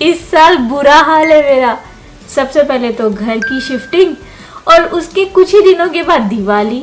इस साल बुरा हाल है मेरा। सबसे पहले तो घर की शिफ्टिंग और उसके कुछ ही दिनों के बाद दिवाली।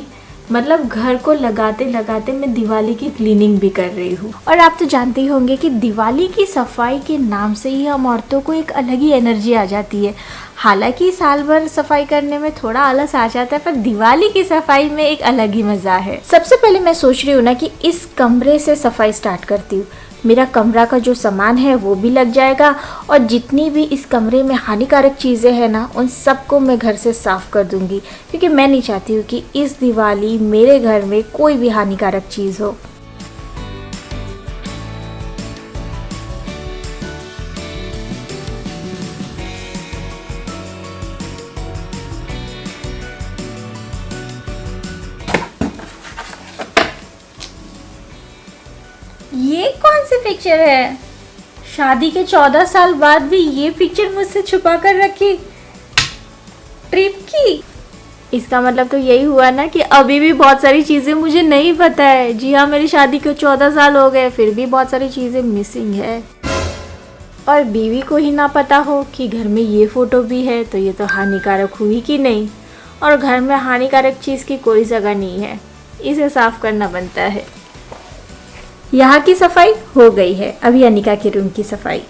मतलब घर को लगाते लगाते मैं दिवाली की क्लीनिंग भी कर रही हूँ। और आप तो जानते ही होंगे कि दिवाली की सफाई के नाम से ही हम औरतों को एक अलग ही एनर्जी आ जाती है। हालांकि साल भर सफाई करने में थोड़ा आलस आ जाता है, पर दिवाली की सफाई में एक अलग ही मज़ा है। सबसे पहले मैं सोच रही हूँ ना कि इस कमरे से सफाई स्टार्ट करती हूँ। मेरा कमरा का जो सामान है वो भी लग जाएगा और जितनी भी इस कमरे में हानिकारक चीज़ें हैं ना, उन सबको मैं घर से साफ़ कर दूंगी, क्योंकि मैं नहीं चाहती हूँ कि इस दिवाली मेरे घर में कोई भी हानिकारक चीज़ हो। ये कौन सी पिक्चर है? शादी के 14 साल बाद भी ये पिक्चर मुझसे छुपा कर रखी, ट्रिप की। इसका मतलब तो यही हुआ ना कि अभी भी बहुत सारी चीज़ें मुझे नहीं पता है। जी हाँ, मेरी शादी को 14 साल हो गए, फिर भी बहुत सारी चीज़ें मिसिंग है। और बीवी को ही ना पता हो कि घर में ये फ़ोटो भी है, तो ये तो हानिकारक हुई कि नहीं। और घर में हानिकारक चीज़ की कोई जगह नहीं है, इसे साफ़ करना बनता है। यहाँ की सफाई हो गई है, अभी अनिका के रूम की सफाई।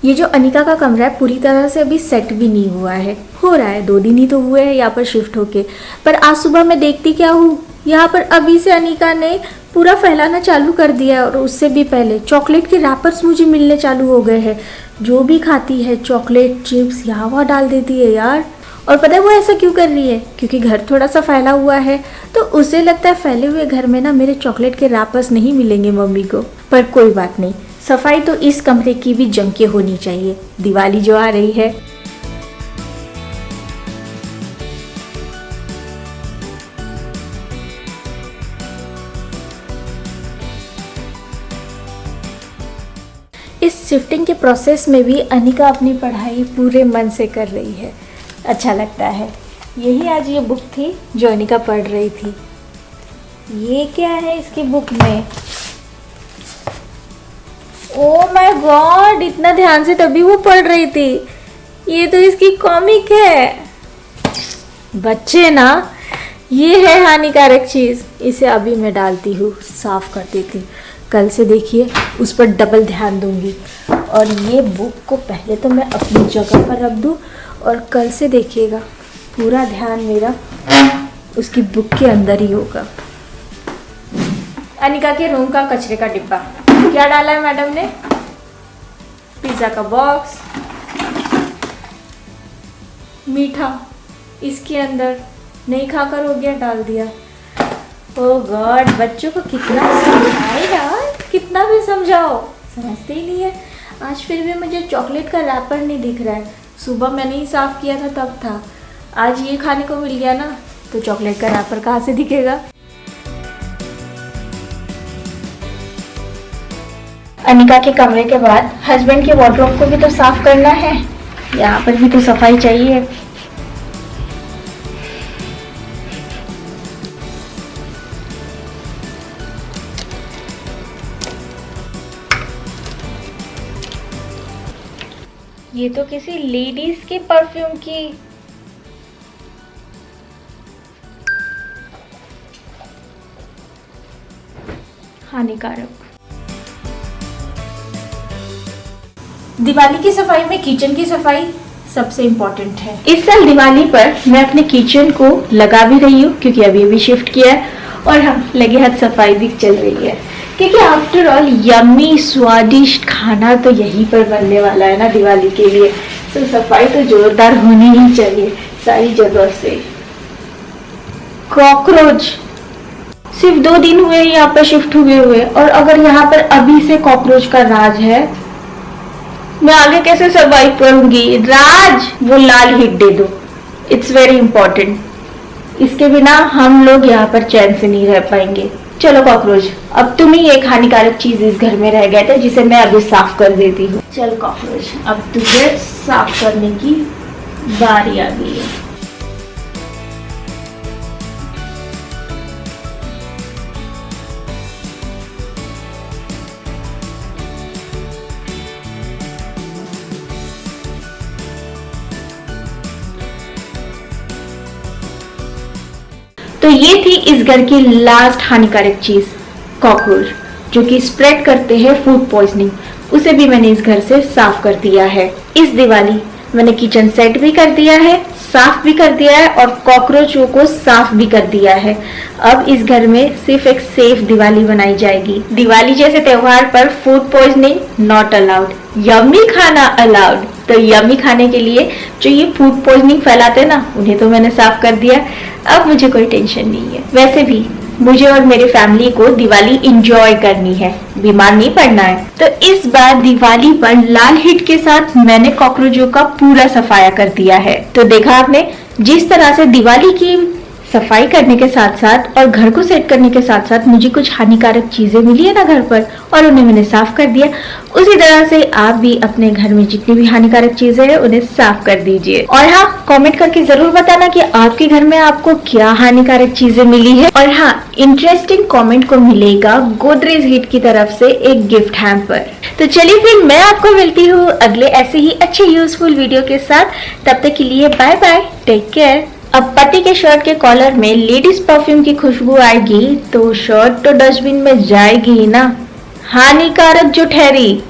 ये जो अनिका का कमरा है पूरी तरह से अभी सेट भी नहीं हुआ है, हो रहा है, 2 दिन ही तो हुए हैं यहाँ पर शिफ्ट होके। पर आज सुबह मैं देखती क्या हूँ, यहाँ पर अभी से अनिका ने पूरा फैलाना चालू कर दिया है। और उससे भी पहले चॉकलेट के रैपर्स मुझे मिलने चालू हो गए हैं। जो भी खाती है चॉकलेट चिप्स यहाँ वहाँ डाल देती है यार। और पता है वो ऐसा क्यों कर रही है? क्योंकि घर थोड़ा सा फैला हुआ है, तो उसे लगता है फैले हुए घर में ना मेरे चॉकलेट के रैपर्स नहीं मिलेंगे मम्मी को। पर कोई बात नहीं, सफाई तो इस कमरे की भी जम के होनी चाहिए, दिवाली जो आ रही है। इस शिफ्टिंग के प्रोसेस में भी अनिका अपनी पढ़ाई पूरे मन से कर रही है, अच्छा लगता है। यही आज ये बुक थी जो अनिका पढ़ रही थी। ये क्या है इसकी बुक में? ओह माय गॉड, इतना ध्यान से तभी वो पढ़ रही थी। ये तो इसकी कॉमिक है। बच्चे ना, ये है हानिकारक चीज़, इसे अभी मैं डालती हूँ, साफ कर देती हूँ। कल से देखिए उस पर डबल ध्यान दूंगी। और ये बुक को पहले तो मैं अपनी जगह पर रख दूँ, और कल से देखिएगा पूरा ध्यान मेरा उसकी बुक के अंदर ही होगा। अनिका के रूम का कचरे का डिब्बा, क्या डाला है मैडम ने? पिज़्ज़ा का बॉक्स, मीठा इसके अंदर, नहीं खाकर हो गया, डाल दिया। ओह गॉड, बच्चों को कितना समझाए यार, कितना भी समझाओ समझते ही नहीं है। आज फिर भी मुझे चॉकलेट का रैपर नहीं दिख रहा है। सुबह मैंने ही साफ़ किया था तब था, आज ये खाने को मिल गया ना, तो चॉकलेट का रैपर कहाँ से दिखेगा? अनिका के कमरे के बाद हस्बैंड के वार्डरोब को भी तो साफ करना है, यहाँ पर भी तो सफाई चाहिए। ये तो किसी लेडीज के परफ्यूम की, हानिकारक। दिवाली की सफाई में किचन की सफाई सबसे इम्पोर्टेंट है। इस साल दिवाली पर मैं अपने किचन को लगा भी रही हूँ, क्योंकि अभी भी शिफ्ट किया है और हम लगे हाथ सफाई भी चल रही है। क्योंकि आफ्टर ऑल यम्मी स्वादिष्ट खाना तो यहीं पर बनने वाला है ना दिवाली के लिए, तो सफाई तो जोरदार होनी ही चाहिए सारी जगह से। कॉकरोच, सिर्फ 2 दिन हुए यहाँ पर शिफ्ट हुए और अगर यहाँ पर अभी से कॉकरोच का राज है, मैं आगे कैसे सरवाइव करूंगी? राज, वो लाल हिट दे दो, इट्स वेरी इंपॉर्टेंट। इसके बिना हम लोग यहाँ पर चैन से नहीं रह पाएंगे। चलो कॉकरोच, अब तुम ही एक हानिकारक चीज इस घर में रह गए थे, जिसे मैं अभी साफ कर देती हूँ। चल कॉकरोच, अब तुझे साफ करने की बारी आ गई है। तो ये थी इस घर की लास्ट हानिकारक चीज, कॉकरोच, जो कि स्प्रेड करते हैं फूड पॉइजनिंग। उसे भी मैंने इस घर से साफ कर दिया है। इस दिवाली मैंने किचन सेट भी कर दिया है, साफ भी कर दिया है और कॉकरोचों को साफ भी कर दिया है। अब इस घर में सिर्फ एक सेफ दिवाली बनाई जाएगी। दिवाली जैसे त्योहार पर food poisoning not allowed, yummy खाना अलाउड। तो यम्मी खाने के लिए जो ये फूड पॉइजनिंग फैलाते हैं ना, उन्हें तो मैंने साफ कर दिया। अब मुझे कोई टेंशन नहीं है। वैसे भी मुझे और मेरे फैमिली को दिवाली एंजॉय करनी है, बीमार नहीं पड़ना है। तो इस बार दिवाली पर लाल हिट के साथ मैंने कॉकरोचों का पूरा सफाया कर दिया है। तो देखा आपने, जिस तरह से दिवाली की सफाई करने के साथ साथ और घर को सेट करने के साथ साथ मुझे कुछ हानिकारक चीजें मिली है ना घर पर, और उन्हें मैंने साफ कर दिया, उसी तरह से आप भी अपने घर में जितनी भी हानिकारक चीजें हैं उन्हें साफ कर दीजिए। और हाँ, कमेंट करके जरूर बताना कि आपके घर में आपको क्या हानिकारक चीजें मिली है। और हाँ, इंटरेस्टिंग कमेंट को मिलेगा गोदरेज हिट की तरफ से एक गिफ्ट हैम्पर। तो चलिए फिर मैं आपको मिलती हूँ अगले ऐसे ही अच्छे यूजफुल वीडियो के साथ। तब तक के लिए बाय बाय, टेक केयर। अब पति के शर्ट के कॉलर में लेडीज परफ्यूम की खुशबू आएगी तो शर्ट तो डस्टबिन में जाएगी ही ना, हानिकारक जो ठहरी।